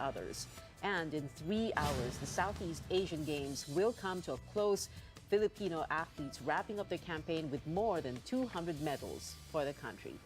others. And in 3 hours, the Southeast Asian Games will come to a close. Filipino athletes wrapping up their campaign with more than 200 medals for the country.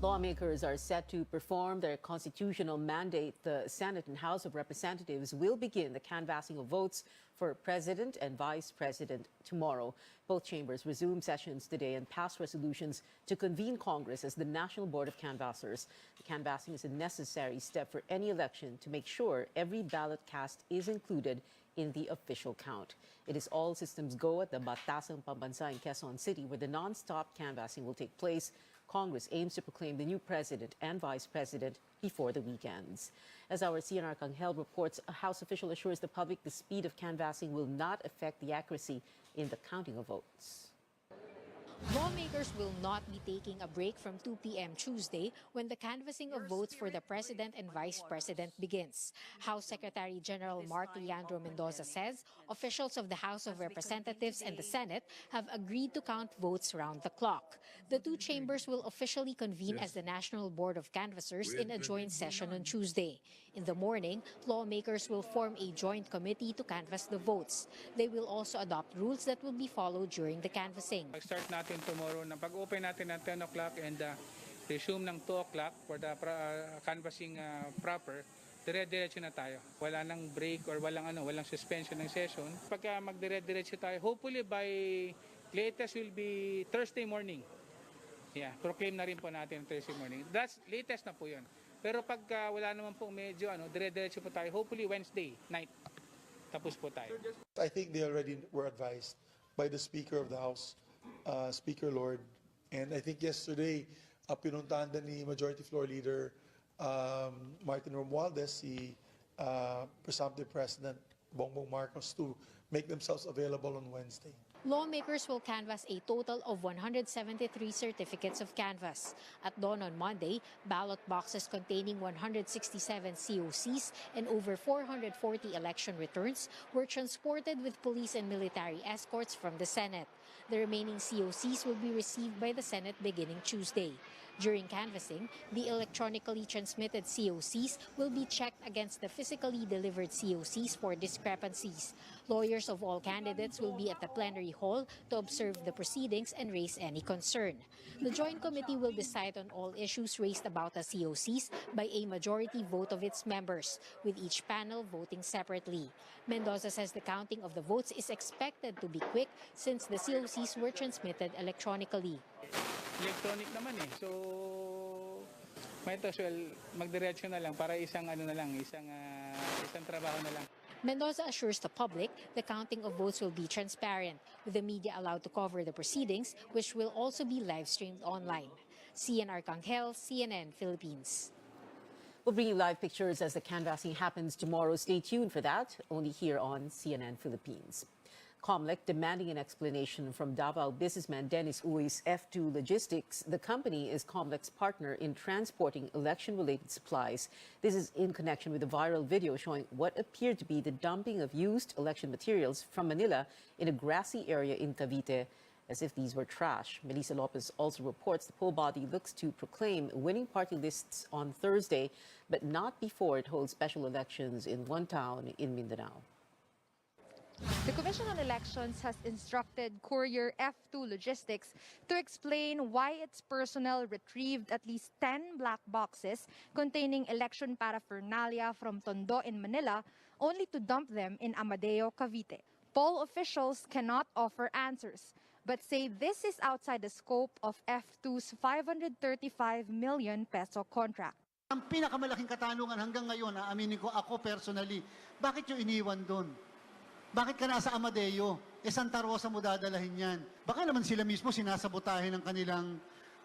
Lawmakers are set to perform their constitutional mandate. The Senate and House of Representatives will begin the canvassing of votes for President and Vice President tomorrow. Both chambers resume sessions today and pass resolutions to convene Congress as the National Board of Canvassers. The canvassing is a necessary step for any election to make sure every ballot cast is included in the official count. It is all systems go at the Batasang Pambansa in Quezon City, where the non-stop canvassing will take place. Congress aims to proclaim the new president and vice president before the weekends. As our CNR Arcangel reports, a House official assures the public the speed of canvassing will not affect the accuracy in the counting of votes. Lawmakers will not be taking a break from 2 p.m. Tuesday when the canvassing of votes for the president and vice president begins. House Secretary General Mark Leandro Mendoza says officials of the House of Representatives and the Senate have agreed to count votes round the clock. The two chambers will officially convene as the National Board of Canvassers in a joint session on Tuesday. In the morning, lawmakers will form a joint committee to canvass the votes. They will also adopt rules that will be followed during the canvassing. Start natin tomorrow na pag-open natin at 10 o'clock and resume ng 2 o'clock for the canvassing proper, dire-diretso na tayo. Wala nang break or walang suspension ng session. Pagka magdire-diretso tayo, hopefully by latest will be Thursday morning. Yeah, proclaim na rin po natin Thursday morning. That's latest na po 'yon. Pero pagka wala naman po medyo dire-diretso po tayo, hopefully Wednesday night. Tapos po tayo. I think they already were advised by the Speaker of the House, Speaker Lord, and I think yesterday pinuntahan din ni Majority Floor Leader Martin Romualdez, si Presumptive President Bongbong Marcos, to make themselves available on Wednesday. Lawmakers will canvass a total of 173 certificates of canvass. At dawn on Monday, ballot boxes containing 167 COCs and over 440 election returns were transported with police and military escorts from the Senate. The remaining COCs will be received by the Senate beginning Tuesday. During canvassing, the electronically transmitted COCs will be checked against the physically delivered COCs for discrepancies. Lawyers of all candidates will be at the plenary hall to observe the proceedings and raise any concern. The Joint Committee will decide on all issues raised about the COCs by a majority vote of its members, with each panel voting separately. Mendoza says the counting of the votes is expected to be quick since the COCs were transmitted electronically. Electronic naman so might as well magdiretso na lang para isang trabaho na lang. Mendoza assures the public the counting of votes will be transparent, with the media allowed to cover the proceedings, which will also be live-streamed online. CNR Arcangel, CNN Philippines. We'll bring you live pictures as the canvassing happens tomorrow. Stay tuned for that, only here on CNN Philippines. Comlec demanding an explanation from Davao businessman Dennis Uy's F2 Logistics. The company is Comlec's partner in transporting election-related supplies. This is in connection with a viral video showing what appeared to be the dumping of used election materials from Manila in a grassy area in Cavite, as if these were trash. Melissa Lopez also reports the poll body looks to proclaim winning party lists on Thursday, but not before it holds special elections in one town in Mindanao. The Commission on Elections has instructed Courier F2 Logistics to explain why its personnel retrieved at least 10 black boxes containing election paraphernalia from Tondo in Manila, only to dump them in Amadeo, Cavite. Poll officials cannot offer answers, but say this is outside the scope of F2's 535 million peso contract. Ang pinakamalaking katanungan hanggang ngayon, aminin ko ako personally, bakit yung iniwan doon? Bakit ka nasa Amadeo? Santa Rosa mo dadalahin yan. Baka naman sila mismo sinasabotahin ng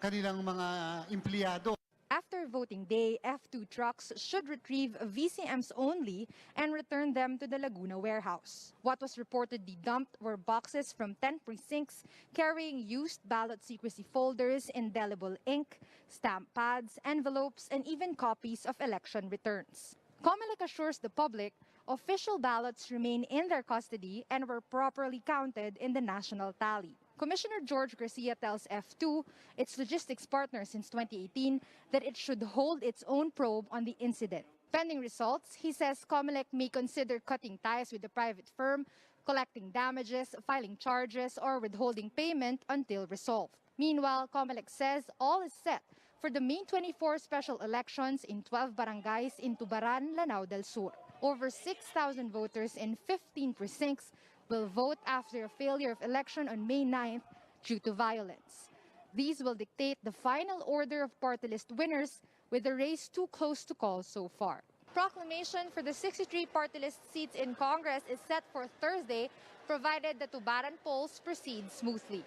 kanilang mga empleyado. After voting day, F2 trucks should retrieve VCMs only and return them to the Laguna warehouse. What was reportedly dumped were boxes from 10 precincts carrying used ballot secrecy folders, indelible ink, stamp pads, envelopes, and even copies of election returns. COMELEC assures the public official ballots remain in their custody and were properly counted in the national tally. Commissioner George Garcia tells F2, its logistics partner since 2018, that it should hold its own probe on the incident. Pending results, he says COMELEC may consider cutting ties with the private firm, collecting damages, filing charges, or withholding payment until resolved. Meanwhile, COMELEC says all is set for the May 24 special elections in 12 barangays in Tubaran, Lanao del Sur. Over 6,000 voters in 15 precincts will vote after a failure of election on May 9th due to violence. These will dictate the final order of party list winners, with the race too close to call so far. Proclamation for the 63 party list seats in Congress is set for Thursday, provided the Tubaran polls proceed smoothly.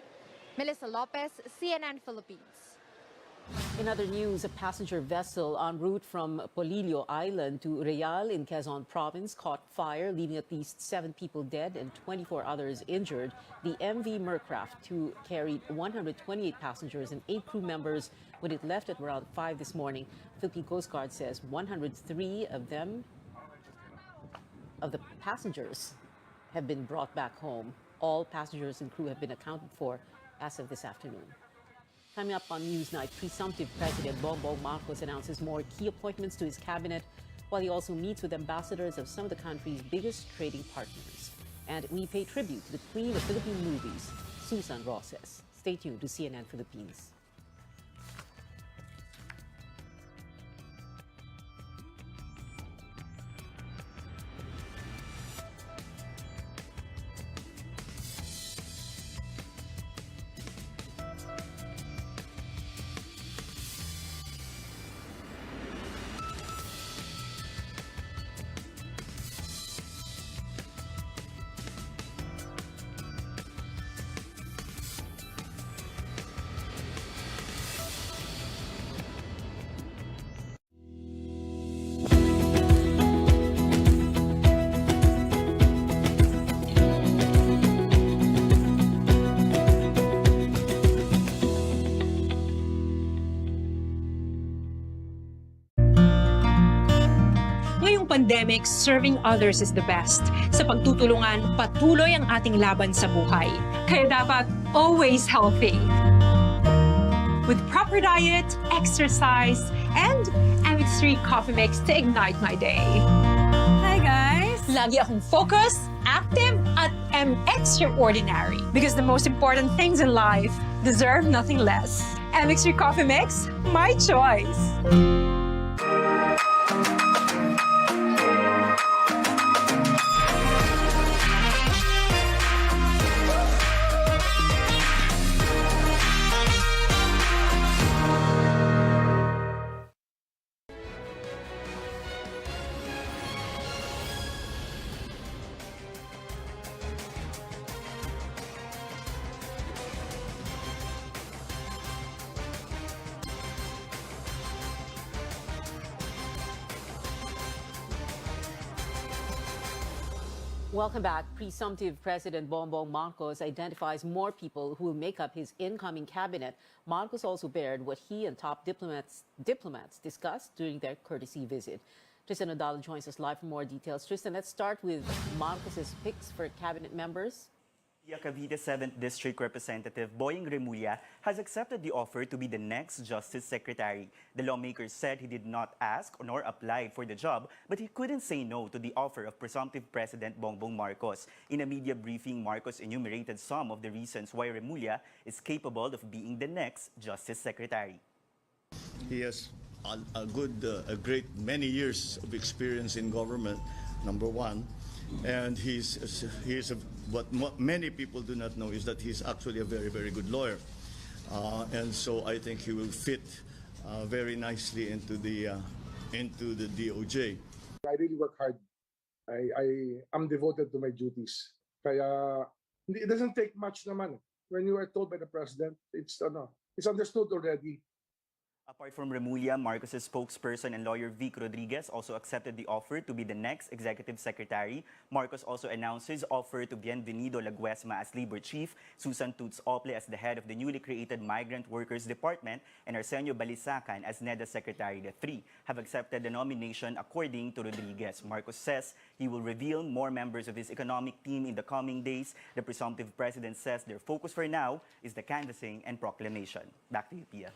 Melissa Lopez, CNN Philippines. In other news, a passenger vessel en route from Polillo Island to Real in Quezon Province caught fire, leaving at least 7 people dead and 24 others injured. The MV Mercraft 2 carried 128 passengers and 8 crew members when it left at around 5 this morning. Philippine Coast Guard says 103 of the passengers have been brought back home. All passengers and crew have been accounted for as of this afternoon. Coming up on Newsnight, presumptive President Bongbong Marcos announces more key appointments to his cabinet, while he also meets with ambassadors of some of the country's biggest trading partners. And we pay tribute to the queen of Philippine movies, Susan Roses. Stay tuned to CNN Philippines. Ngayong pandemic, serving others is the best. Sa pagtutulungan, patuloy ang ating laban sa buhay. Kaya dapat always healthy. With proper diet, exercise, and MX3 coffee mix to ignite my day. Hi guys! Lagi akong focused, active, at extraordinary. Because the most important things in life deserve nothing less. MX3 coffee mix, my choice. Welcome back. Presumptive President Bongbong Marcos identifies more people who will make up his incoming cabinet. Marcos also bared what he and top diplomats discussed during their courtesy visit. Tristan Odalo joins us live for more details. Tristan, let's start with Marcos's picks for cabinet members. Cavite 7th District Representative Boying Remulla has accepted the offer to be the next Justice Secretary. The lawmaker said he did not ask nor apply for the job, but he couldn't say no to the offer of presumptive President Bongbong Marcos. In a media briefing, Marcos enumerated some of the reasons why Remulla is capable of being the next Justice Secretary. He has a great many years of experience in government, number one. And what many people do not know is that he's actually a very, very good lawyer. And so I think he will fit very nicely into the DOJ. I really work hard. I am devoted to my duties. Kaya it doesn't take much naman. When you are told by the president, it's understood already. Apart from Remulla, Marcos's spokesperson and lawyer Vic Rodriguez also accepted the offer to be the next executive secretary. Marcos also announced his offer to Bienvenido Laguesma as labor chief, Susan Toots Ople as the head of the newly created Migrant Workers Department, and Arsenio Balisacan as NEDA secretary. The three have accepted the nomination according to Rodriguez. Marcos says he will reveal more members of his economic team in the coming days. The presumptive president says their focus for now is the canvassing and proclamation. Back to you, Pia.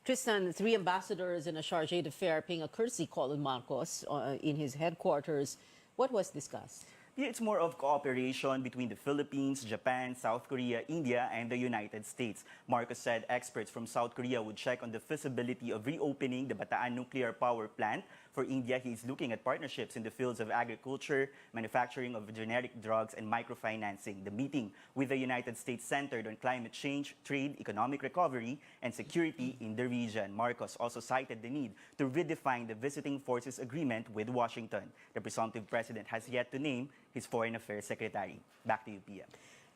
Tristan, three ambassadors and a charge d'affaires paying a courtesy call on Marcos in his headquarters. What was discussed? Yeah, it's more of cooperation between the Philippines, Japan, South Korea, India, and the United States. Marcos said experts from South Korea would check on the feasibility of reopening the Bataan nuclear power plant. For India, he is looking at partnerships in the fields of agriculture, manufacturing of generic drugs, and microfinancing. The meeting with the United States centered on climate change, trade, economic recovery, and security in the region. Marcos also cited the need to redefine the Visiting Forces Agreement with Washington. The presumptive president has yet to name his Foreign Affairs Secretary. Back to you, Pia.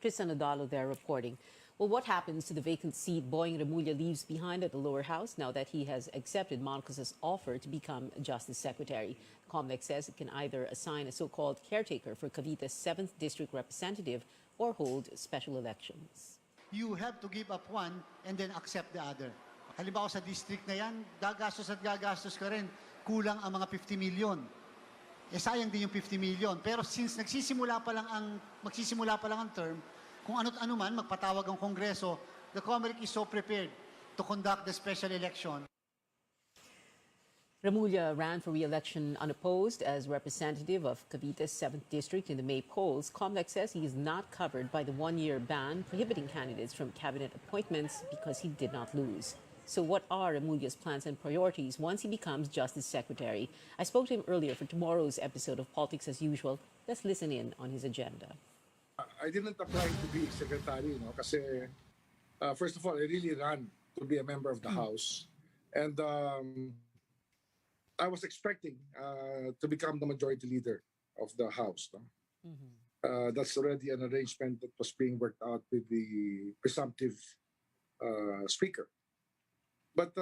Tristan Odalo there reporting. Well, what happens to the vacant seat Boying Remulla leaves behind at the lower house now that he has accepted Marcos's offer to become Justice Secretary? COMELEC says it can either assign a so-called caretaker for Cavite's 7th District Representative or hold special elections. You have to give up one and then accept the other. Halimbawa sa district na yan, gagastos at gagastos ka rin. Kulang ang mga 50 million. Eh sayang din yung 50 million. Pero since magsisimula pa lang ang term, kung ano't ano man, magpatawag ang Kongreso, the COMELEC is so prepared to conduct the special election. Remulla ran for re-election unopposed as representative of Cavite's 7th District in the May polls. COMELEC says he is not covered by the one-year ban prohibiting candidates from cabinet appointments because he did not lose. So what are Remulla's plans and priorities once he becomes Justice Secretary? I spoke to him earlier for tomorrow's episode of Politics as Usual. Let's listen in on his agenda. I didn't apply to be secretary, kasi first of all, I really ran to be a member of the House. And I was expecting to become the majority leader of the House. That's already an arrangement that was being worked out with the presumptive speaker. But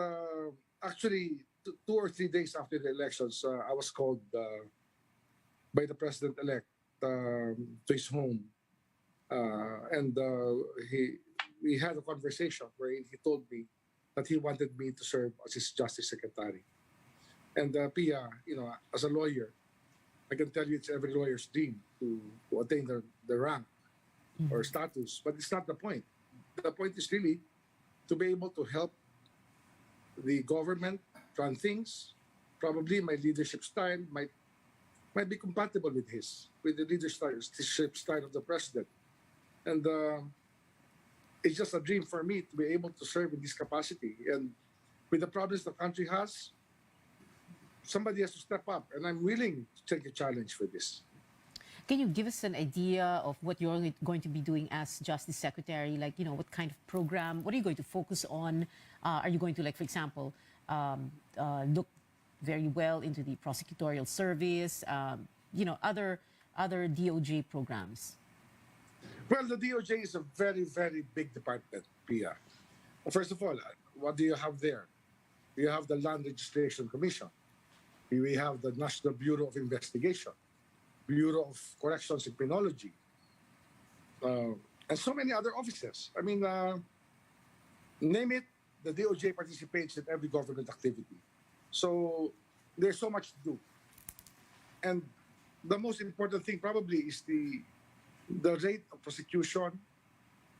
actually, 2 or 3 days after the elections, I was called by the president-elect to his home. And we had a conversation where he told me that he wanted me to serve as his Justice Secretary. And Pia, as a lawyer, I can tell you it's every lawyer's dream to attain the rank or status, but it's not the point. The point is really to be able to help the government run things. Probably my leadership style might be compatible with the leadership style of the president. And it's just a dream for me to be able to serve in this capacity. And with the problems the country has, somebody has to step up. And I'm willing to take a challenge for this. Can you give us an idea of what you're going to be doing as Justice Secretary? Like, what kind of program? What are you going to focus on? Are you going to, like, for example, look very well into the prosecutorial service, other DOJ programs? Well, the DOJ is a very, very big department, Pia. First of all, what do you have there? You have the Land Registration Commission. We have the National Bureau of Investigation, Bureau of Corrections and Criminology, and so many other offices. I mean, name it, the DOJ participates in every government activity. So there's so much to do. And the most important thing probably is the rate of prosecution,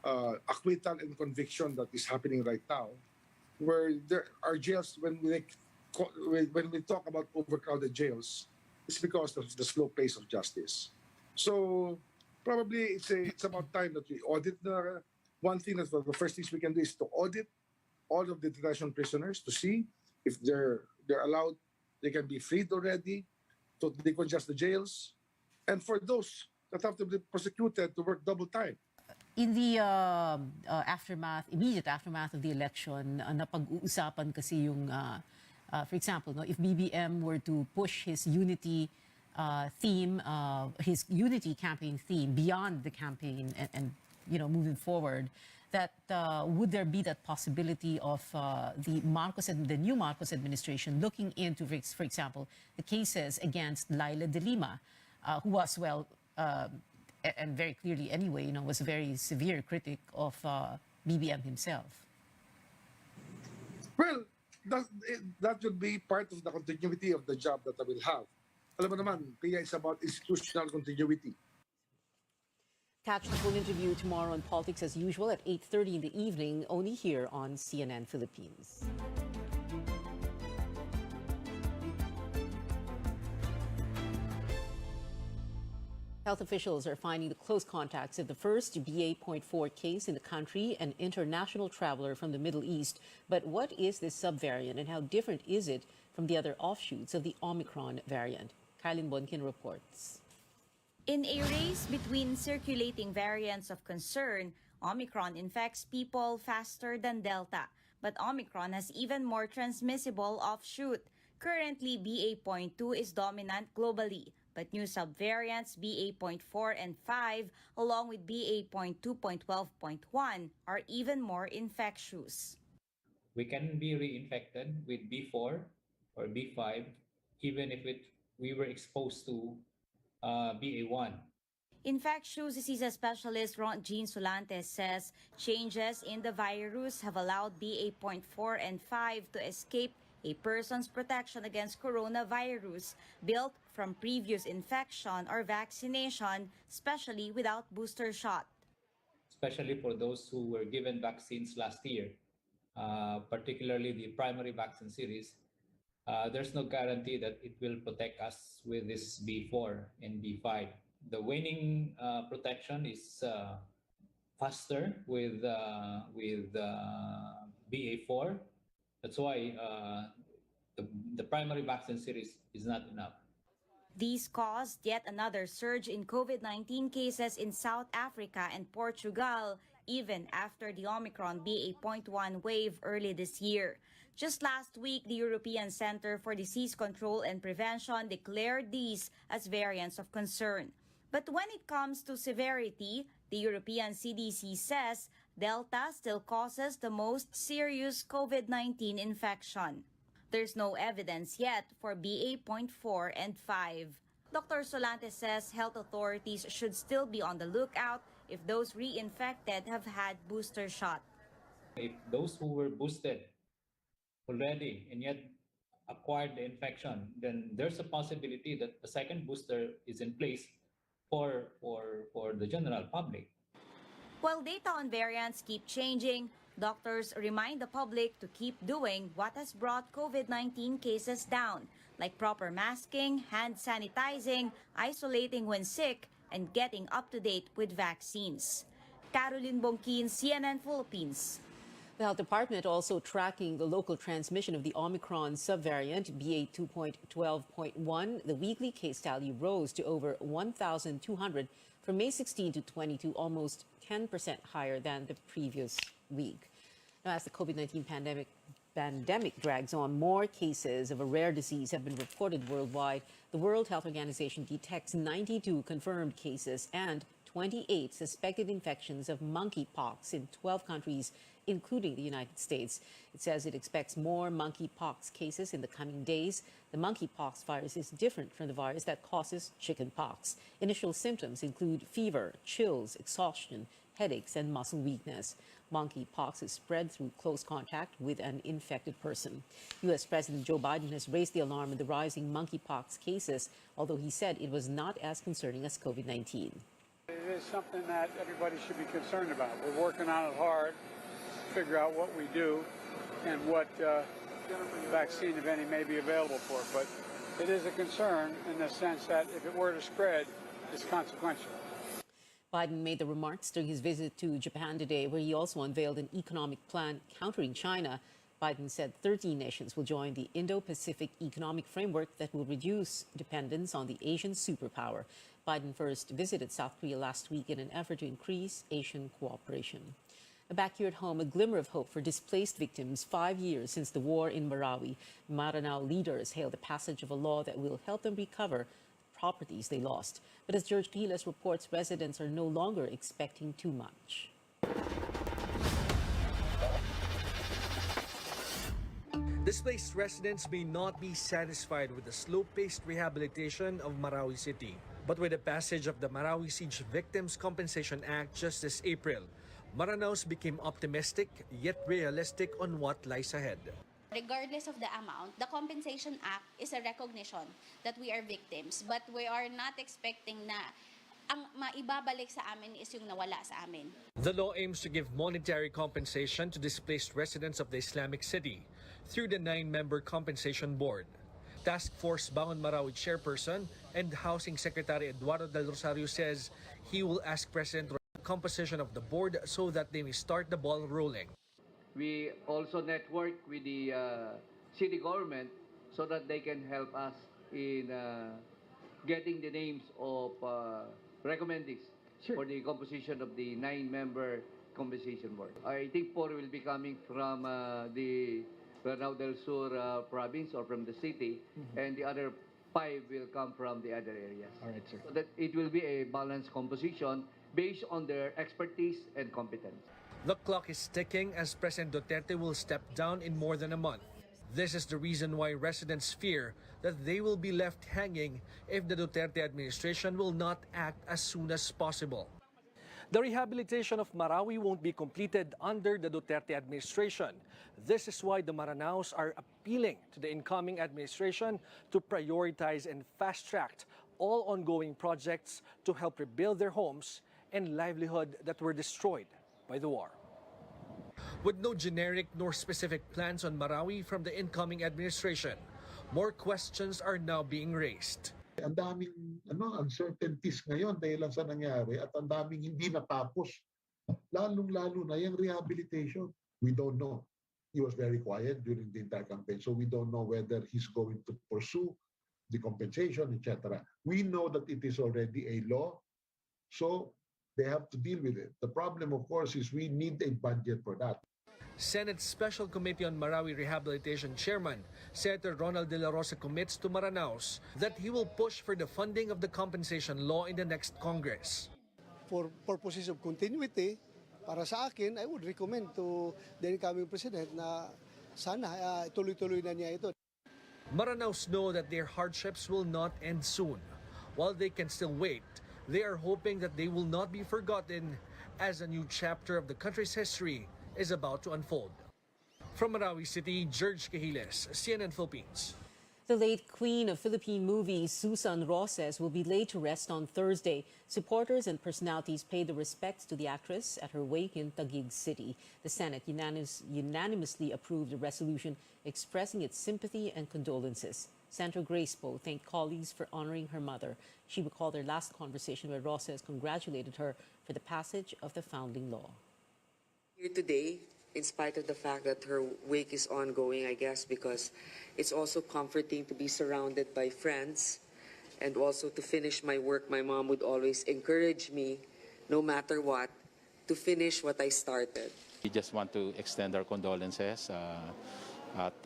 acquittal and conviction that is happening right now, where there are jails, when we talk about overcrowded jails, it's because of the slow pace of justice. So probably it's about time that we audit one thing that the first things we can do is to audit all of the detention prisoners to see if they're allowed, they can be freed already, to decongest the jails, and for those that have to be prosecuted to work double time. In the immediate aftermath of the election, napag-uusapan kasi yung, for example, if BBM were to push his unity theme, his unity campaign theme beyond the campaign and moving forward, that would there be that possibility of the new Marcos administration looking into, for example, the cases against Laila de Lima, who was and very clearly anyway, was a very severe critic of BBM himself. Well, that would be part of the continuity of the job that I will have. Alam mo naman, kaya it's about institutional continuity. Catch the full interview tomorrow on Politics as usual at 8:30 in the evening, only here on CNN Philippines. Health officials are finding the close contacts of the first BA.4 case in the country, an international traveler from the Middle East. But what is this subvariant and how different is it from the other offshoots of the Omicron variant? Kylin Bonkin reports. In a race between circulating variants of concern, Omicron infects people faster than Delta. But Omicron has even more transmissible offshoot. Currently, BA.2 is dominant globally. But new subvariants BA.4 and 5, along with BA.2.12.1, are even more infectious. We can be reinfected with B4 or B5, even if we were exposed to BA1. Infectious diseases specialist Jean Solantes says changes in the virus have allowed BA.4 and 5 to escape a person's protection against coronavirus built from previous infection or vaccination, especially without booster shot. Especially for those who were given vaccines last year, particularly the primary vaccine series, there's no guarantee that it will protect us with this B4 and B5. The waning protection is faster with BA4. That's why the primary vaccine series is not enough. These caused yet another surge in COVID-19 cases in South Africa and Portugal, even after the Omicron BA.1 wave early this year. Just last week, the European Center for Disease Control and Prevention declared these as variants of concern. But when it comes to severity, the European CDC says Delta still causes the most serious COVID-19 infection. There's no evidence yet for BA.4 and 5. Dr. Solantes says health authorities should still be on the lookout if those reinfected have had booster shot. If those who were boosted already and yet acquired the infection, then there's a possibility that a second booster is in place for the general public. While data on variants keep changing, doctors remind the public to keep doing what has brought COVID-19 cases down, like proper masking, hand sanitizing, isolating when sick, and getting up to date with vaccines. Caroline Bonkin, CNN Philippines. The Health Department also tracking the local transmission of the Omicron subvariant BA.2.12.1. The weekly case tally rose to over 1,200 from May 16 to 22, almost 10% higher than the previous week. Now, as the COVID-19 pandemic drags on, more cases of a rare disease have been reported worldwide. The World Health Organization detects 92 confirmed cases and 28 suspected infections of monkeypox in 12 countries, including the United States. It says it expects more monkeypox cases in the coming days. The monkeypox virus is different from the virus that causes chickenpox. Initial symptoms include fever, chills, exhaustion, headaches, and muscle weakness. Monkeypox is spread through close contact with an infected person. U.S. President Joe Biden has raised the alarm at the rising monkeypox cases, although he said it was not as concerning as COVID-19. It is something that everybody should be concerned about. We're working on it hard to figure out what we do and what vaccine, if any, may be available for it. But it is a concern in the sense that if it were to spread, it's consequential. Biden made the remarks during his visit to Japan today, where he also unveiled an economic plan countering China. Biden said 13 nations will join the Indo-Pacific Economic Framework that will reduce dependence on the Asian superpower. Biden first visited South Korea last week in an effort to increase Asian cooperation. Back here at home, a glimmer of hope for displaced victims 5 years since the war in Marawi. Maranao leaders hailed the passage of a law that will help them recover properties they lost. But as George Quiles reports, residents are no longer expecting too much. Displaced residents may not be satisfied with the slow-paced rehabilitation of Marawi City. But with the passage of the Marawi Siege Victims Compensation Act just this April, Maranaos became optimistic yet realistic on what lies ahead. Regardless of the amount, the Compensation Act is a recognition that we are victims, but we are not expecting na ang maibabalik sa amin is yung nawala sa amin. The law aims to give monetary compensation to displaced residents of the Islamic City through the 9-member Compensation Board. Task Force Bangon Marawi Chairperson and Housing Secretary Eduardo Del Rosario says he will ask President the composition of the board so that they may start the ball rolling. We also network with the city government so that they can help us in getting the names of recommendings for the composition of the 9-member compensation board. I think 4 will be coming from the Lanao del Sur province or from the city, and the other 5 will come from the other areas. All right, sir. So that it will be a balanced composition based on their expertise and competence. The clock is ticking as President Duterte will step down in more than a month. This is the reason why residents fear that they will be left hanging if the Duterte administration will not act as soon as possible. The rehabilitation of Marawi won't be completed under the Duterte administration. This is why the Maranaos are appealing to the incoming administration to prioritize and fast-track all ongoing projects to help rebuild their homes and livelihood that were destroyed by the war. With no generic nor specific plans on Marawi from the incoming administration, more questions are now being raised. Ang daming uncertainties ngayon dahil lang sa nangyari at ang daming hindi natapos. Lalong-lalo na yung rehabilitation. We don't know. He was very quiet during the entire campaign, so we don't know whether he's going to pursue the compensation, etc. We know that it is already a law, so they have to deal with it. The problem, of course, is we need a budget for that. Senate Special Committee on Marawi Rehabilitation Chairman Senator Ronald De La Rosa commits to Maranaos that he will push for the funding of the compensation law in the next Congress. For purposes of continuity, para sa akin, I would recommend to the incoming President na sana tuloy-tuloy na niya ito. Maranaos know that their hardships will not end soon. While they can still wait, they are hoping that they will not be forgotten as a new chapter of the country's history is about to unfold. From Marawi City, George Cahiles, CNN Philippines. The late queen of Philippine movies, Susan Roses, will be laid to rest on Thursday. Supporters and personalities paid their respects to the actress at her wake in Taguig City. The Senate unanimously approved a resolution expressing its sympathy and condolences. Senator Grace Poe thanked colleagues for honoring her mother. She recalled their last conversation where Roses congratulated her for the passage of the founding law. Here today, in spite of the fact that her wake is ongoing, I guess, because it's also comforting to be surrounded by friends and also to finish my work. My mom would always encourage me, no matter what, to finish what I started. We just want to extend our condolences at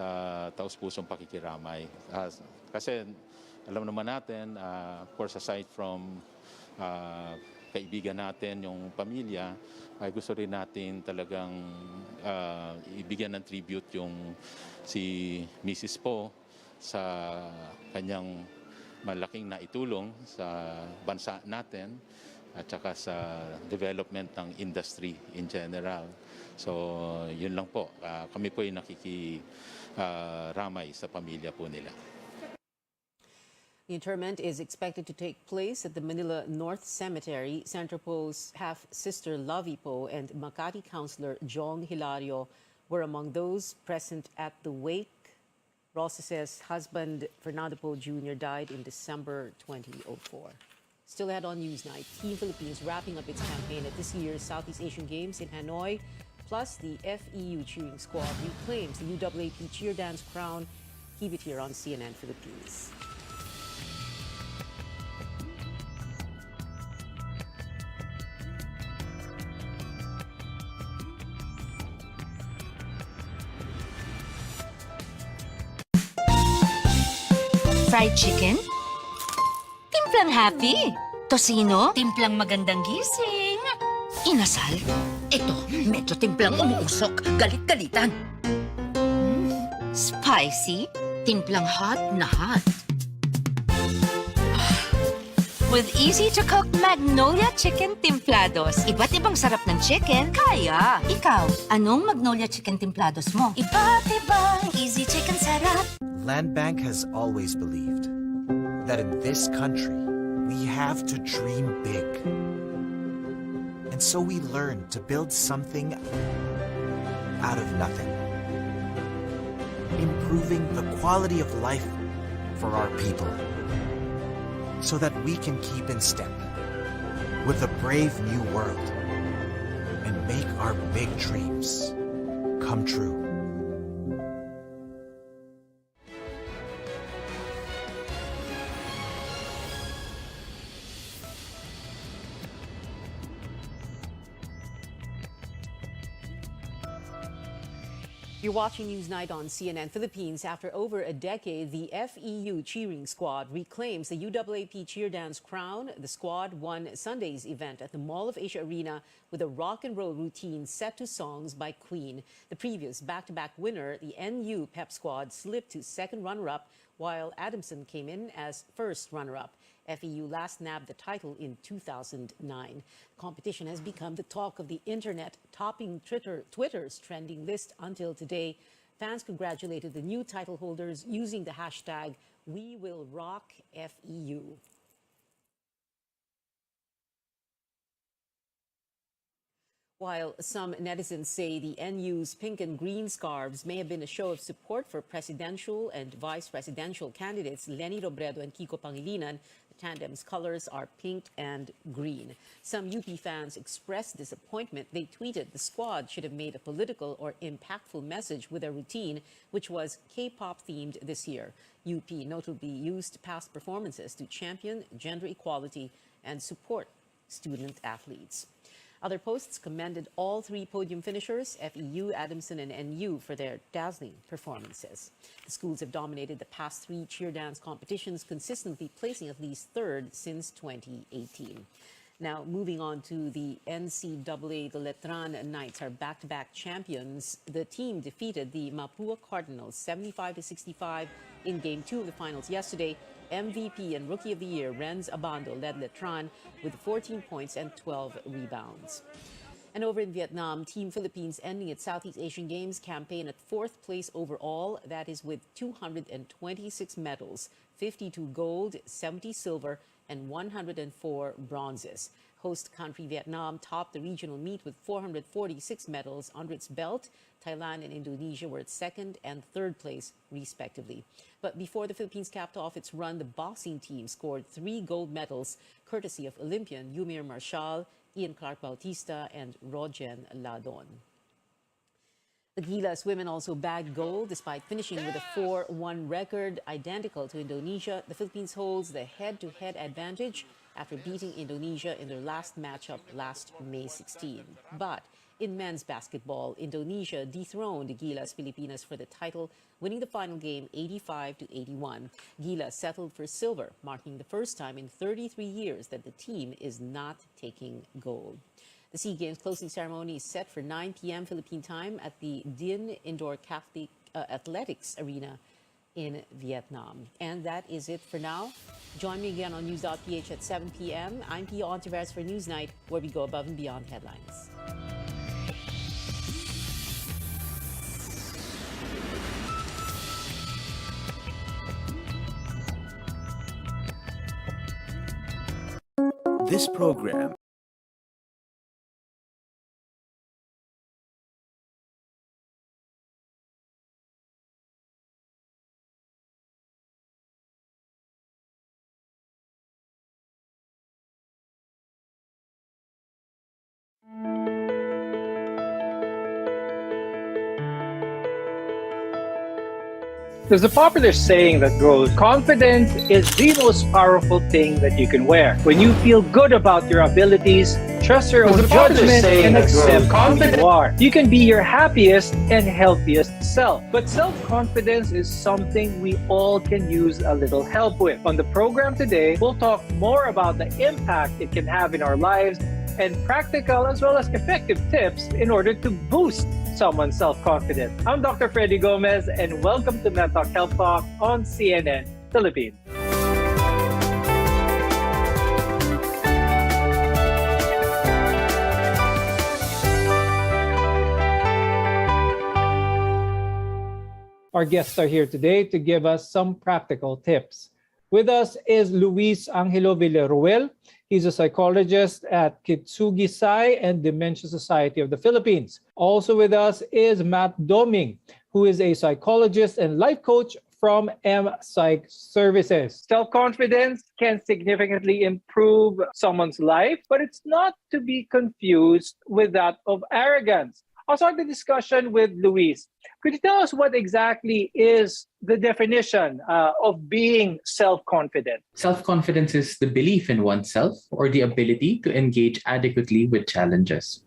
taus-pusong pakikiramay. Kasi alam naman natin, of course, aside from kaibigan natin, yung pamilya, ay gusto rin natin talagang ibigyan ng tribute yung si Mrs. Po sa kanyang malaking naitulong sa bansa natin at saka sa development ng industry in general. So yun lang po, kami po ay nakikiramay sa pamilya po nila. The interment is expected to take place at the Manila North Cemetery. Senator Poe's half-sister Lovie Poe and Makati Councilor Jong Hilario were among those present at the wake. Roses's husband, Fernando Poe Jr., died in December 2004. Still ahead on Newsnight, Team Philippines wrapping up its campaign at this year's Southeast Asian Games in Hanoi. Plus, the FEU cheering squad reclaims the UAAP cheer dance crown. Keep it here on CNN Philippines. Fried chicken? Timplang happy. Tocino? Timplang magandang gising. Inasal? Ito, medyo timplang umuusok. Galit-galitan. Spicy? Timplang hot na hot. With easy-to-cook Magnolia Chicken Timplados. Iba't ibang sarap ng chicken, kaya. Ikaw, anong Magnolia Chicken Timplados mo? Iba't ibang easy chicken sarap. Land Bank has always believed that in this country, we have to dream big. And so we learned to build something out of nothing. Improving the quality of life for our people, so that we can keep in step with a brave new world and make our big dreams come true. You're watching Newsnight on CNN Philippines. After over a decade, the FEU cheering squad reclaims the UAAP cheer dance crown. The squad won Sunday's event at the Mall of Asia Arena with a rock and roll routine set to songs by Queen. The previous back-to-back winner, the NU Pep squad, slipped to second runner-up, while Adamson came in as first runner-up. FEU last nabbed the title in 2009. The competition has become the talk of the internet, topping Twitter's trending list until today. Fans congratulated the new title holders using the hashtag #WeWillRockFEU. While some netizens say the NU's pink and green scarves may have been a show of support for presidential and vice presidential candidates Leni Robredo and Kiko Pangilinan, the tandem's colors are pink and green. Some UP fans expressed disappointment. They tweeted the squad should have made a political or impactful message with their routine, which was K-pop themed this year. UP notably used past performances to champion gender equality and support student athletes. Other posts commended all three podium finishers, FEU, Adamson, and NU, for their dazzling performances. The schools have dominated the past three cheer dance competitions, consistently placing at least third since 2018. Now, moving on to the NCAA, the Letran Knights are back-to-back champions. The team defeated the Mapua Cardinals 75-65 in Game 2 of the finals yesterday. MVP and Rookie of the Year Renz Abando led Letran with 14 points and 12 rebounds. And over in Vietnam, Team Philippines ending its Southeast Asian Games campaign at 4th place overall. That is with 226 medals, 52 gold, 70 silver, and 104 bronzes. Host country Vietnam topped the regional meet with 446 medals under its belt. Thailand and Indonesia were at 2nd and 3rd place, respectively. But before the Philippines capped off its run, the boxing team scored 3 gold medals, courtesy of Olympian Yumir Marshall, Ian Clark Bautista, and Rogen Ladon. The Gilas women also bagged gold despite finishing with a 4-1 record identical to Indonesia. The Philippines holds the head-to-head advantage after beating Indonesia in their last matchup last May 16. But in men's basketball, Indonesia dethroned Gilas Pilipinas for the title, winning the final game 85-81. Gilas settled for silver, marking the first time in 33 years that the team is not taking gold. The SEA Games closing ceremony is set for 9 p.m. Philippine time at the Dinh Indoor Catholic Athletics Arena in Vietnam. And that is it for now. Join me again on News.ph at 7 p.m. I'm Pia Honteveros for Newsnight, where we go above and beyond headlines. This program There's a popular saying that goes, confidence is the most powerful thing that you can wear. When you feel good about your abilities, trust your own judgment and accept who you are. You can be your happiest and healthiest self. But self-confidence is something we all can use a little help with. On the program today, we'll talk more about the impact it can have in our lives and practical as well as effective tips in order to boost boost someone's self-confidence. I'm Dr. Freddy Gomez, and welcome to Mental Health Talk on CNN Philippines. Our guests are here today to give us some practical tips. With us is Luis Angelo Villaruel. He's a psychologist at Kitsugi Sai and Dementia Society of the Philippines. Also with us is Matt Doming, who is a psychologist and life coach from M-Psych Services. Self-confidence can significantly improve someone's life, but it's not to be confused with that of arrogance. I'll start the discussion with Luis. Could you tell us what exactly is the definition of being self-confident? Self-confidence is the belief in oneself or the ability to engage adequately with challenges.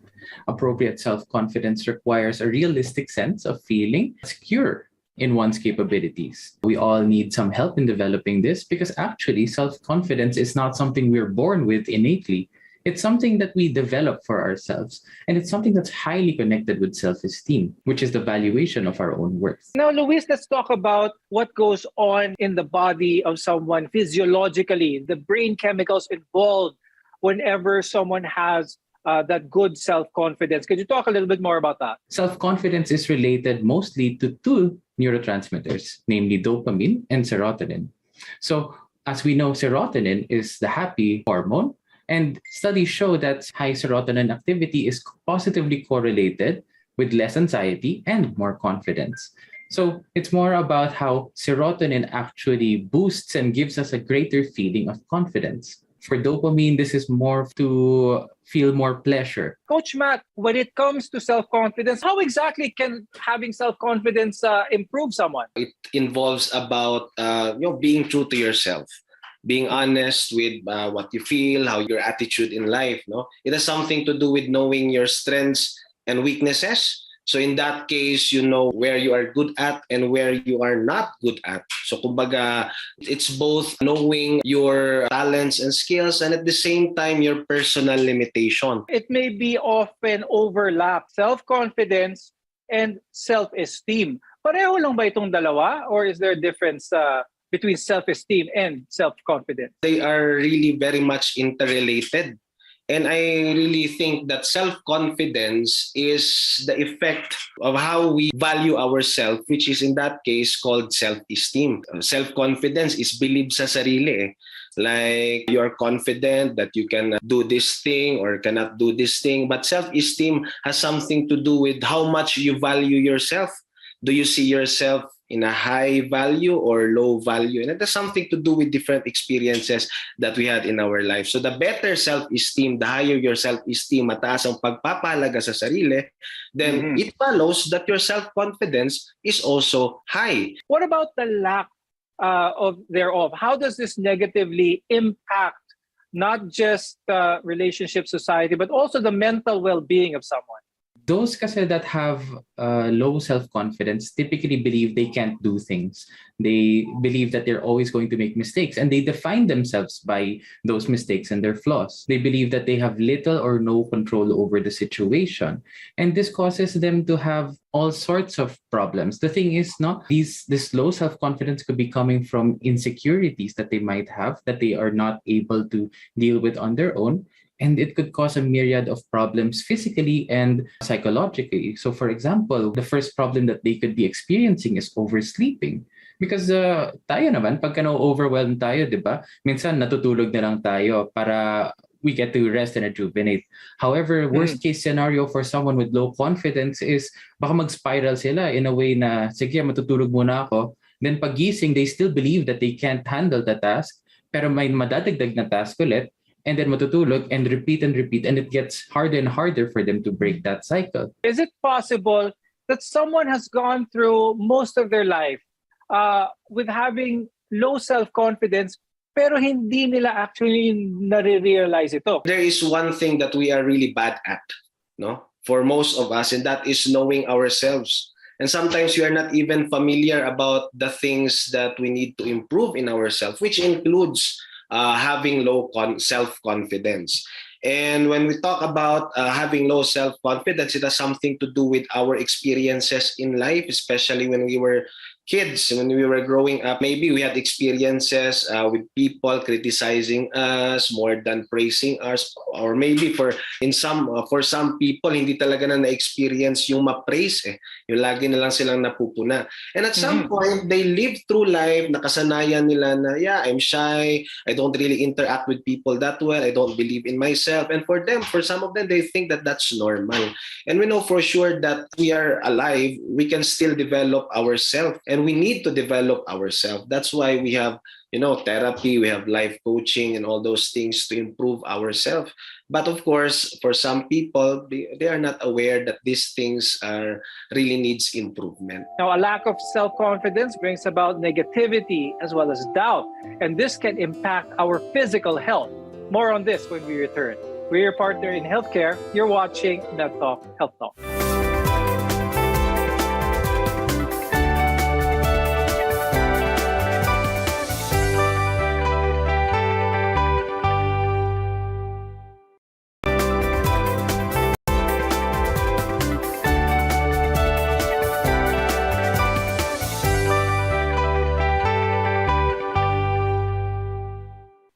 Appropriate self-confidence requires a realistic sense of feeling secure in one's capabilities. We all need some help in developing this because actually self-confidence is not something we're born with innately. It's something that we develop for ourselves, and it's something that's highly connected with self-esteem, which is the valuation of our own worth. Now, Luis, let's talk about what goes on in the body of someone physiologically, the brain chemicals involved whenever someone has that good self-confidence. Could you talk a little bit more about that? Self-confidence is related mostly to two neurotransmitters, namely dopamine and serotonin. So, as we know, serotonin is the happy hormone. And studies show that high serotonin activity is positively correlated with less anxiety and more confidence. So it's more about how serotonin actually boosts and gives us a greater feeling of confidence. For dopamine, this is more to feel more pleasure. Coach Matt, when it comes to self-confidence, how exactly can having self-confidence improve someone? It involves about being true to yourself. Being honest with what you feel, how your attitude in life. No, it has something to do with knowing your strengths and weaknesses. So in that case, you know where you are good at and where you are not good at. So kumbaga, it's both knowing your talents and skills and at the same time your personal limitation. It may be often overlap, self-confidence and self-esteem. Pareho lang ba itong dalawa, or is there a difference between self-esteem and self-confidence? They are really very much interrelated. And I really think that self-confidence is the effect of how we value ourselves, which is in that case called self-esteem. Self-confidence is believe sa sarili. Like you're confident that you can do this thing or cannot do this thing. But self-esteem has something to do with how much you value yourself. Do you see yourself in a high value or low value? And it has something to do with different experiences that we had in our life. So the better self-esteem, the higher your self-esteem, mataas ang pagpapahalaga sa sarili, then it follows that your self-confidence is also high. What about the lack of thereof? How does this negatively impact not just relationship, society, but also the mental well-being of someone? Those kasi that have low self-confidence typically believe they can't do things. They believe that they're always going to make mistakes, and they define themselves by those mistakes and their flaws. They believe that they have little or no control over the situation, and this causes them to have all sorts of problems. The thing is, this low self-confidence could be coming from insecurities that they might have that they are not able to deal with on their own. And it could cause a myriad of problems physically and psychologically. So for example, the first problem that they could be experiencing is oversleeping. Because tayo naman, pagka na-overwhelmed tayo, di ba? Minsan natutulog na lang tayo para we get to rest and rejuvenate. However, worst case scenario for someone with low confidence is baka mag-spiral sila in a way na, sige, matutulog muna ako. Then pagising, they still believe that they can't handle the task, pero may madadagdag na task ulit. And then matutulog and repeat, and it gets harder and harder for them to break that cycle. Is it possible that someone has gone through most of their life with having low self-confidence, pero hindi nila actually nare-realize ito? There is one thing that we are really bad at, no? For most of us, and that is knowing ourselves. And sometimes we are not even familiar about the things that we need to improve in ourselves, which includes having low self-confidence. And when we talk about having low self-confidence, it has something to do with our experiences in life, especially when we were kids, when we were growing up. Maybe we had experiences with people criticizing us more than praising us, or maybe for some people hindi talaga na-experience yung ma-praise yung lagi na lang silang napupuna. And at some point they live through life, nakasanayan nila na I'm shy, I don't really interact with people that well, I don't believe in myself. And for some of them, they think that that's normal. And we know for sure that we are alive, we can still develop ourselves. And we need to develop ourselves. That's why we have, therapy, we have life coaching and all those things to improve ourselves. But of course, for some people, they are not aware that these things really needs improvement. Now, a lack of self-confidence brings about negativity as well as doubt, and this can impact our physical health. More on this when we return. We're your partner in healthcare. You're watching MedTalk Health Talk.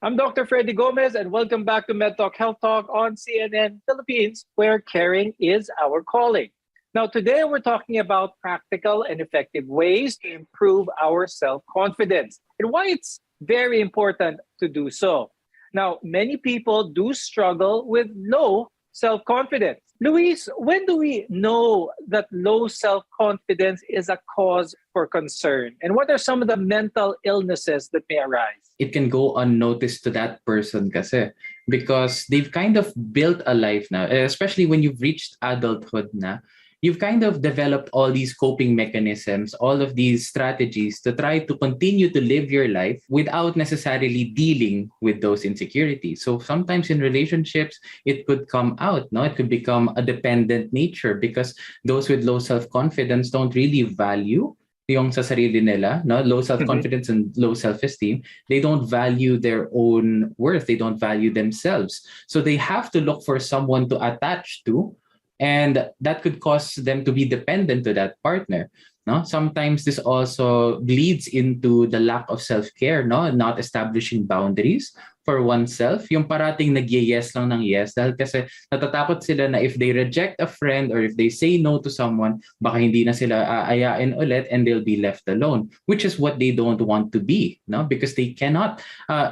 I'm Dr. Freddy Gomez, and welcome back to MedTalk Health Talk on CNN Philippines, where caring is our calling. Now, today we're talking about practical and effective ways to improve our self-confidence and why it's very important to do so. Now, many people do struggle with low self-confidence. Luis, when do we know that low self-confidence is a cause for concern? And what are some of the mental illnesses that may arise? It can go unnoticed to that person kasi, because they've kind of built a life now, especially when you've reached adulthood na, you've kind of developed all these coping mechanisms, all of these strategies to try to continue to live your life without necessarily dealing with those insecurities. So sometimes in relationships, it could come out, no? It could become a dependent nature because those with low self-confidence don't really value yung sa sarili nila, no? Low self-confidence and low self-esteem. They don't value their own worth. They don't value themselves. So they have to look for someone to attach to, and that could cause them to be dependent to that partner. No? Sometimes this also bleeds into the lack of self-care, no? Not establishing boundaries for oneself. Yung parating nag-yes lang ng yes dahil kasi natatakot sila na if they reject a friend or if they say no to someone, baka hindi na sila aayain ulit and they'll be left alone, which is what they don't want to be, no? Because they cannot,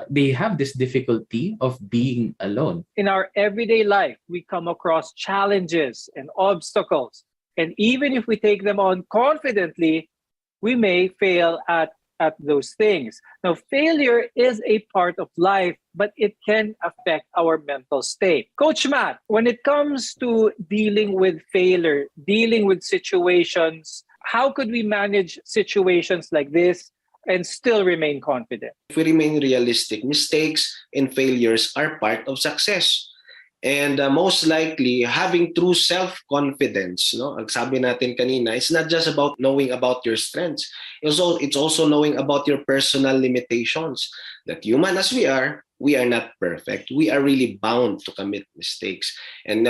they have this difficulty of being alone. In our everyday life, we come across challenges and obstacles. And even if we take them on confidently, we may fail at those things. Now, failure is a part of life, but it can affect our mental state. Coach Matt, when it comes to dealing with failure, dealing with situations, how could we manage situations like this and still remain confident? If we remain realistic, mistakes and failures are part of success. And most likely, having true self-confidence, no? Ang sabi natin kanina, it's not just about knowing about your strengths. It's also knowing about your personal limitations. That human as we are not perfect. We are really bound to commit mistakes. And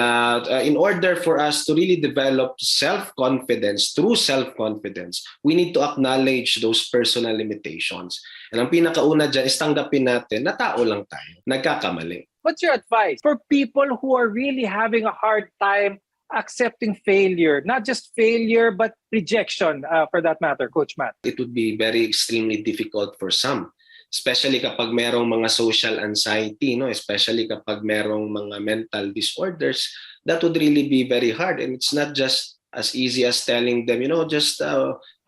in order for us to really develop self-confidence, true self-confidence, we need to acknowledge those personal limitations. And ang pinakauna dyan is tanggapin natin na tao lang tayo, nagkakamali. What's your advice for people who are really having a hard time accepting failure? Not just failure, but rejection, for that matter, Coach Matt. It would be very extremely difficult for some, especially kapag merong mga social anxiety, no? Especially kapag merong mga mental disorders, that would really be very hard. And it's not just as easy as telling them, just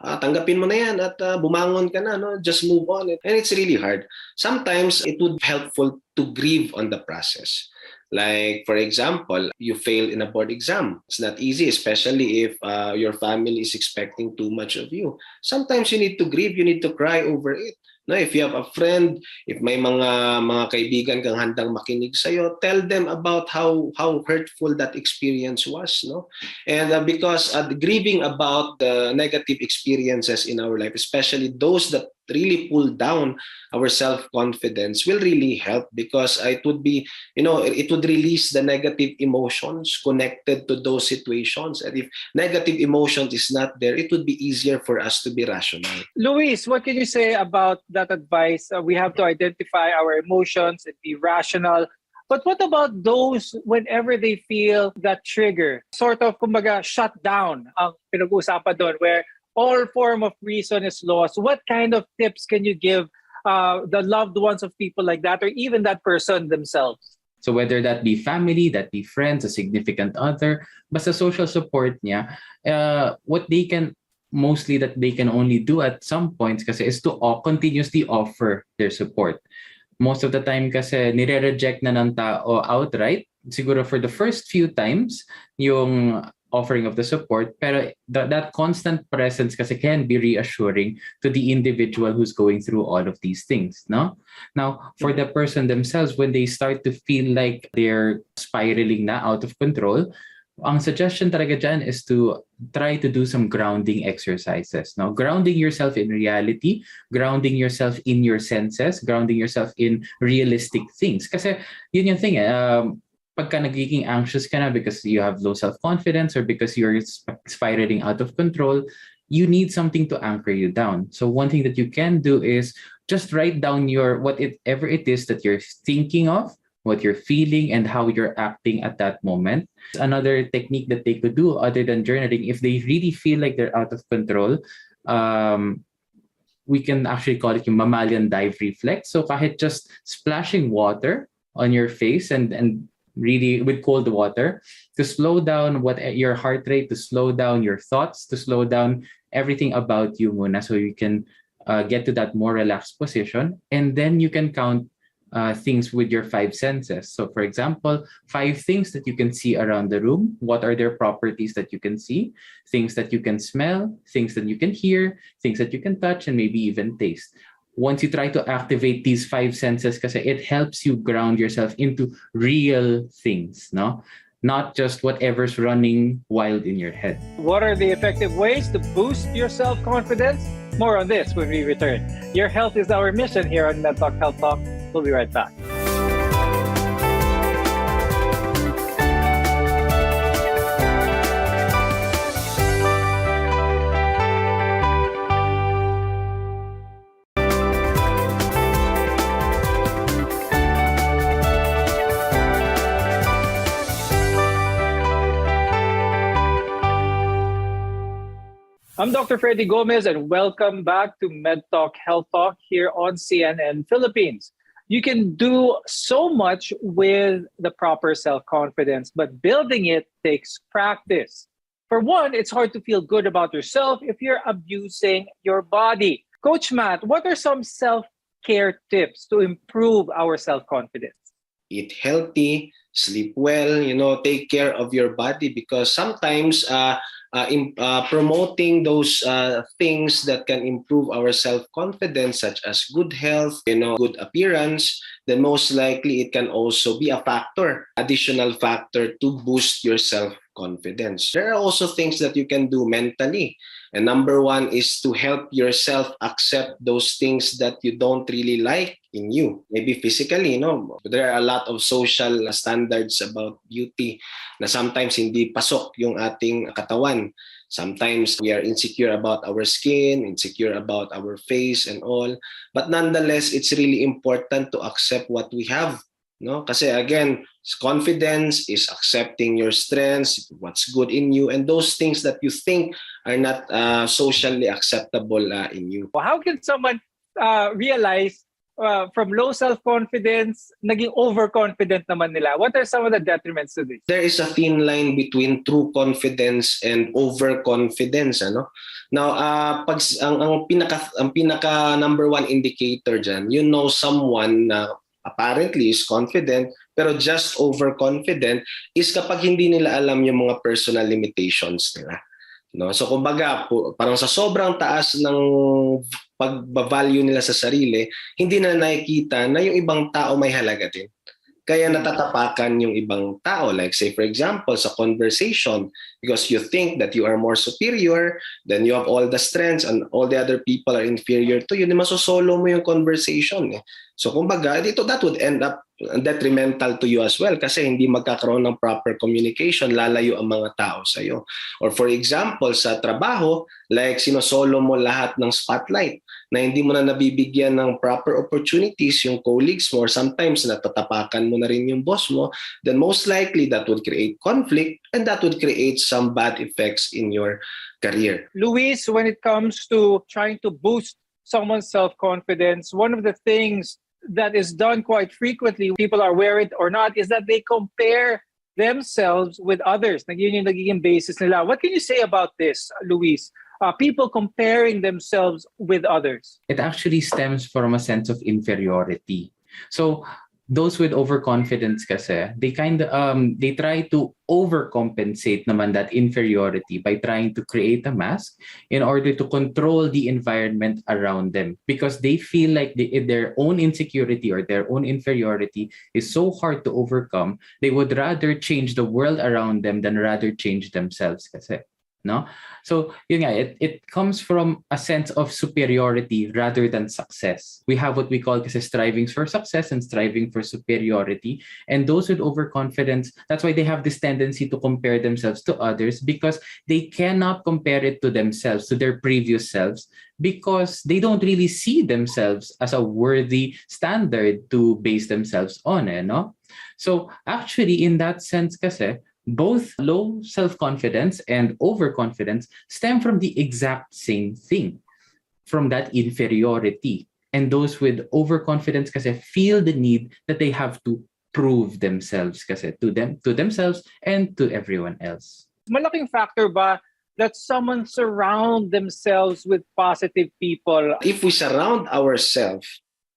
tanggapin mo na yan at bumangon ka na, no? Just move on. And it's really hard. Sometimes it would be helpful to grieve on the process. Like, for example, you fail in a board exam. It's not easy, especially if your family is expecting too much of you. Sometimes you need to grieve, you need to cry over it. No, if you have a friend, if may mga kaibigan kang handang makinig sa'yo, tell them about how hurtful that experience was, no? And because grieving about the negative experiences in our life, especially those that really pull down our self-confidence will really help, because it would be, it would release the negative emotions connected to those situations. And if negative emotions is not there, it would be easier for us to be rational. Luis, what can you say about that advice? We have to identify our emotions and be rational. But what about those whenever they feel that trigger? Sort of, kumbaga, shut down ang pinag-uusapan doon, where all form of reason is lost. What kind of tips can you give the loved ones of people like that, or even that person themselves? So whether that be family, that be friends, a significant other, basta social support niya, what they can mostly that they can only do at some points kasi is to continuously offer their support. Most of the time kasi nire-reject na ng tao outright. Siguro for the first few times, yung offering of the support, pero that constant presence kasi can be reassuring to the individual who's going through all of these things, no? Now, for the person themselves, when they start to feel like they're spiraling na out of control, ang suggestion talaga dyan is to try to do some grounding exercises. Now, grounding yourself in reality, grounding yourself in your senses, grounding yourself in realistic things. Kasi yun yung thing, pagka nagiging anxious ka na because you have low self-confidence or because you're spiraling out of control, you need something to anchor you down. So one thing that you can do is just write down whatever it is that you're thinking of, what you're feeling, and how you're acting at that moment. Another technique that they could do other than journaling, if they really feel like they're out of control, we can actually call it yung mammalian dive reflex. So kahit just splashing water on your face and really with cold water to slow down your heart rate, to slow down your thoughts, to slow down everything about you muna, so you can get to that more relaxed position. And then you can count things with your 5 senses. So for example, 5 things that you can see around the room. What are their properties that you can see? Things that you can smell, things that you can hear, things that you can touch, and maybe even taste. Once you try to activate these 5 senses, kasi it helps you ground yourself into real things, no? Not just whatever's running wild in your head. What are the effective ways to boost your self-confidence? More on this when we return. Your health is our mission here on MedTalk Health Talk. We'll be right back. I'm Dr. Freddy Gomez, and welcome back to MedTalk Health Talk here on CNN Philippines. You can do so much with the proper self-confidence, but building it takes practice. For one, it's hard to feel good about yourself if you're abusing your body. Coach Matt, what are some self-care tips to improve our self-confidence? Eat healthy, sleep well, take care of your body, because sometimes promoting those things that can improve our self-confidence, such as good health, good appearance, then most likely it can also be a additional factor to boost your self-confidence. There are also things that you can do mentally. And number one is to help yourself accept those things that you don't really like in you. Maybe physically, there are a lot of social standards about beauty na sometimes hindi pasok yung ating katawan. Sometimes we are insecure about our skin, insecure about our face and all. But nonetheless, it's really important to accept what we have. Kasi again, confidence is accepting your strengths, what's good in you, and those things that you think are not socially acceptable in you. How can someone realize from low self-confidence, naging overconfident naman nila? What are some of the detriments to this? There is a thin line between true confidence and overconfidence. Now, ang pinaka number one indicator dyan, someone na apparently is confident pero just overconfident is kapag hindi nila alam yung mga personal limitations nila. So kumbaga, parang sa sobrang taas ng pag-value nila sa sarili, hindi na nakikita na yung ibang tao may halaga din. Kaya natatapakan yung ibang tao. Like say for example, sa conversation, because you think that you are more superior, then you have all the strengths and all the other people are inferior to you, di masosolo mo yung conversation. So kumbaga, that would end up detrimental to you as well kasi hindi magkakaroon ng proper communication, lalayo ang mga tao sa'yo. Or for example, sa trabaho, like sinosolo mo lahat ng spotlight na hindi mo na nabibigyan ng proper opportunities yung colleagues mo or sometimes natatapakan mo na rin yung boss mo, then most likely that would create conflict and that would create some bad effects in your career. Luis, when it comes to trying to boost someone's self-confidence, one of the things that is done quite frequently, people are aware it or not, is that they compare themselves with others. Yun yung nagiging basis nila. What can you say about this, Luis? People comparing themselves with others. It actually stems from a sense of inferiority. So those with overconfidence kasi, they try to overcompensate naman that inferiority by trying to create a mask in order to control the environment around them, because they feel like their own insecurity or their own inferiority is so hard to overcome, they would rather change the world around them than rather change themselves kasi. No? So yun nga, it comes from a sense of superiority rather than success. We have what we call kasi striving for success and striving for superiority. And those with overconfidence, that's why they have this tendency to compare themselves to others, because they cannot compare it to themselves, to their previous selves, because they don't really see themselves as a worthy standard to base themselves on. No? So actually, in that sense kasi, both low self-confidence and overconfidence stem from the exact same thing, from that inferiority. And those with overconfidence kasi feel the need that they have to prove themselves kasi to themselves and to everyone else. Malaking factor ba that someone surround themselves with positive people? If we surround ourselves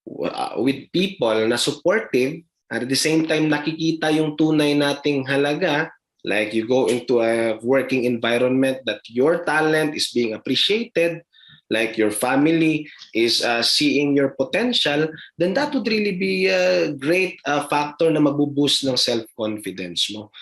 with people na supportive, at the same time nakikita yung tunay nating halaga, like you go into a working environment that your talent is being appreciated, like your family is seeing your potential, then that would really be a great factor na magbuboost ng self-confidence mo.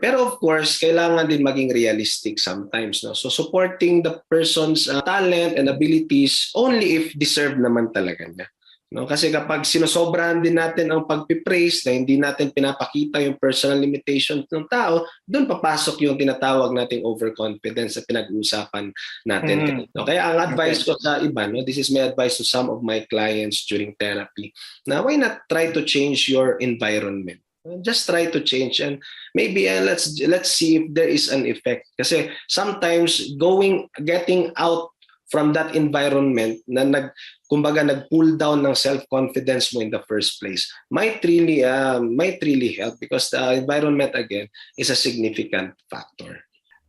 Pero of course, kailangan din maging realistic sometimes. No? So supporting the person's talent and abilities only if deserved naman talaga niya. No, kasi kapag sinosobrahan din natin ang pagpipraise na hindi natin pinapakita yung personal limitations ng tao, doon papasok yung tinatawag nating overconfidence na pinag-uusapan natin. No, kaya ang advice ko sa iba, no, this is my advice to some of my clients during therapy, na why not try to change your environment? Just try to change and maybe let's see if there is an effect. Kasi sometimes getting out from that environment na nag-pull down ng self-confidence mo in the first place might really help, because the environment again is a significant factor.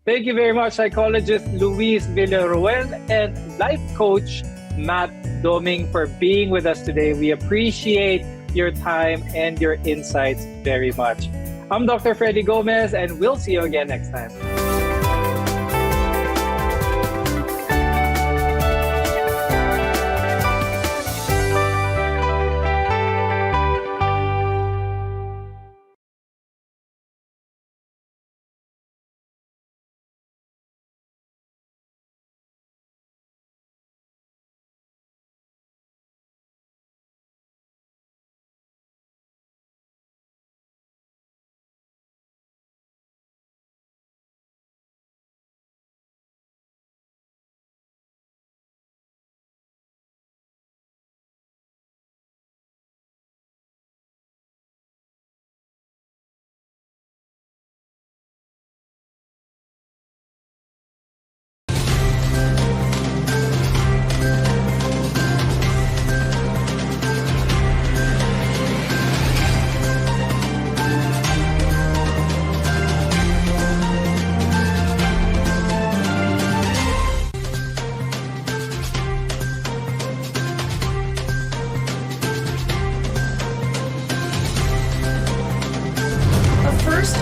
Thank you very much, psychologist Luis Villaruel and life coach Matt Doming, for being with us today. We appreciate your time and your insights very much. I'm Dr. Freddy Gomez, and we'll see you again next time.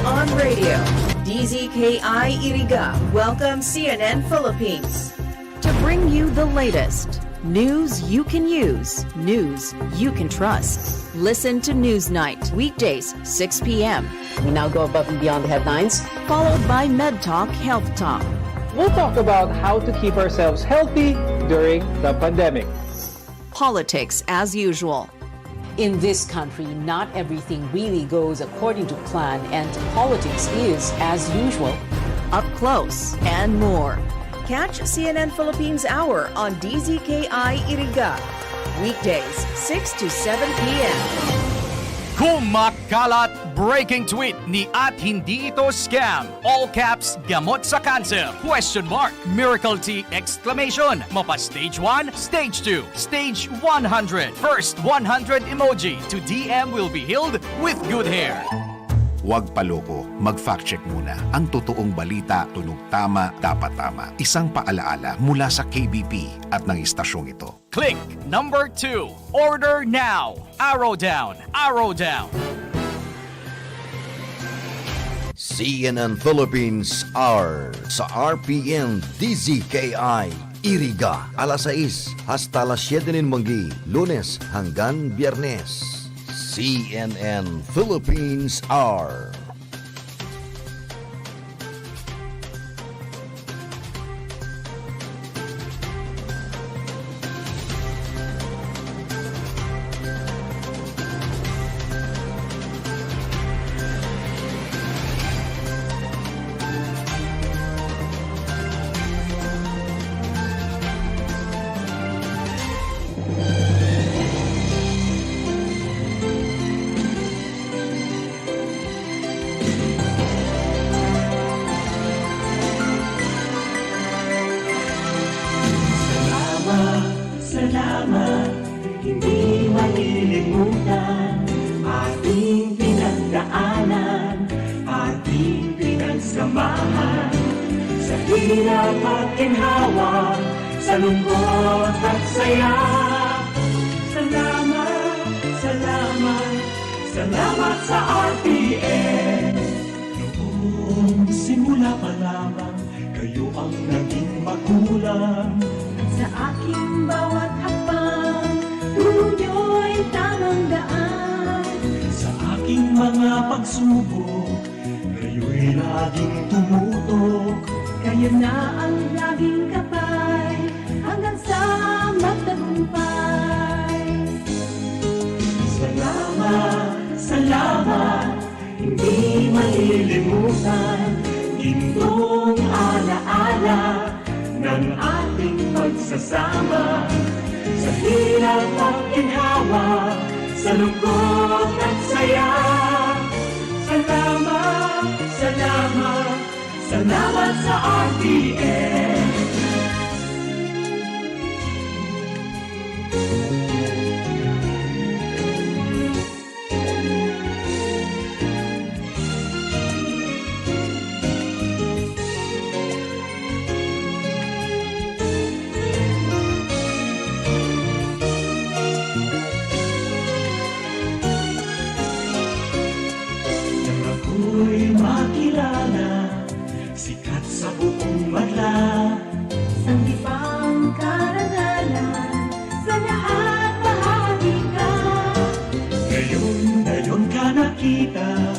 On radio, DZKI-IRIGA welcomes CNN Philippines to bring you the latest News you can use. News you can trust. Listen to Newsnight, weekdays, 6 p.m. We now go above and beyond the headlines. Followed by Med Talk, Health Talk. We'll talk about how to keep ourselves healthy during the pandemic. Politics as usual. In this country, not everything really goes according to plan, and politics is, as usual, up close and more. Catch CNN Philippines Hour on DZKI-IRIGA. Weekdays, 6 to 7 p.m. Kumakalat breaking tweet ni at hindi ito scam. All caps, gamot sa cancer? Question mark. Miracle Tea exclamation. Mapa stage 1, stage 2, stage 100. First 100 emoji to DM will be healed with good hair. Huwag paloko, mag-fact check muna. Ang totoong balita, tunog tama, dapat tama. Isang paalaala mula sa KBP at ng istasyong ito. Click number 2. Order now. Arrow down. Arrow down. CNN Philippines Hour sa RPN-DZKI-IRIGA. Alas 6 hasta las 7 ng manggi, Lunes hanggang Biyernes. CNN Philippines Hour. Salamat, hindi malilimutan ating pinagdaanan, ating pinagsamahan sa hirap at ginhawa, sa lungkot at saya. Salamat, salamat, salamat sa RPN. Noong simula pa lamang, kayo ang naging magulang. Sa aking bawat hakbang, turo nyo'y tamang daan. Sa aking mga pagsubok, kayo'y laging tumutok. Kayo na ang laging kapay, hanggang sa magtagumpay. Salamat, salamat, hindi malilimutan. Gintong alaala ng ating pagsasama, sa hirap at ginhawa, sa lungkot at saya. Salamat, salamat, salamat sa RPN. Makilala, sikat sa buong madla, sanggipang karangalan, sa lahat bahagi ka. Ngayon ka nakita,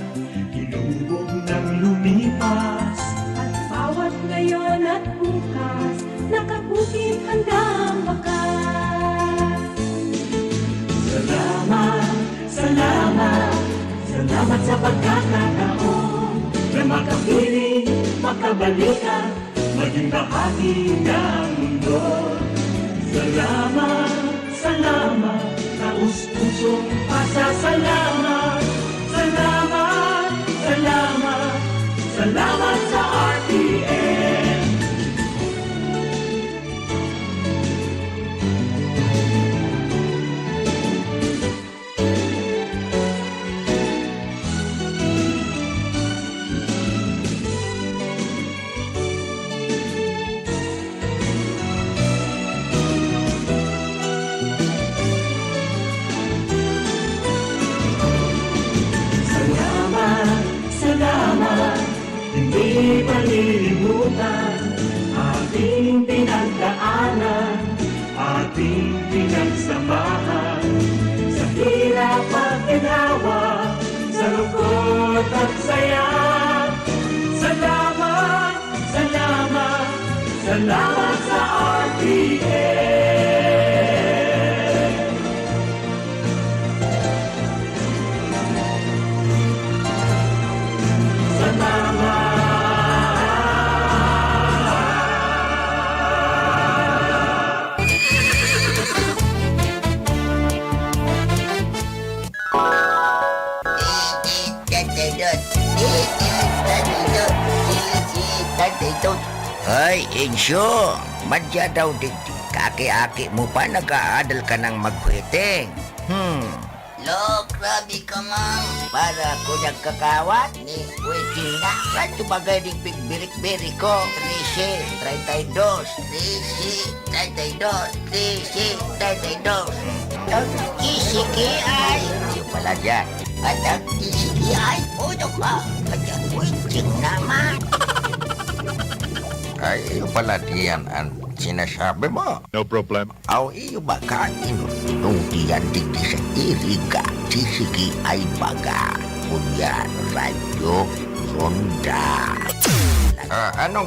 hinubog ng lumipas, at bawat ngayon at bukas, nakabukit handang wakas. Salamat, salamat, salamat sa pagkakataon na makapiling, makabalikan, maging bahagi ng mundo. Salamat, salamat, taus-pusong pasasalamat. Salamat, salamat, salamat sa RPN. Salamat, hindi malilimutan ating pinagdaanan, ating samahan sa hirap at ginhawa, sa lungkot at saya. Salamat, salamat, salamat sa RPN. Ay, Insyo, madya daw digdi. Kaki-aki mo pa nag-aadal ka ng magkweting. Lo, grabe ka, Mang. Para ko nagkakawat ni Waiting na. Rato bagay ding pigbirik-birik ko. 13, 32, 13, 32, 13, 32. Ang DZKI. Yung pala dyan. At ang DZKI, uno ka. Kaya Waiting naman. Ay, iyo pala diyan ang sinasabi mo. No problem. Aw, iyo ba ka inunong diyan digdi sa iriga, DZKI-IRIGA, kunyan, radyo, sonda. Anong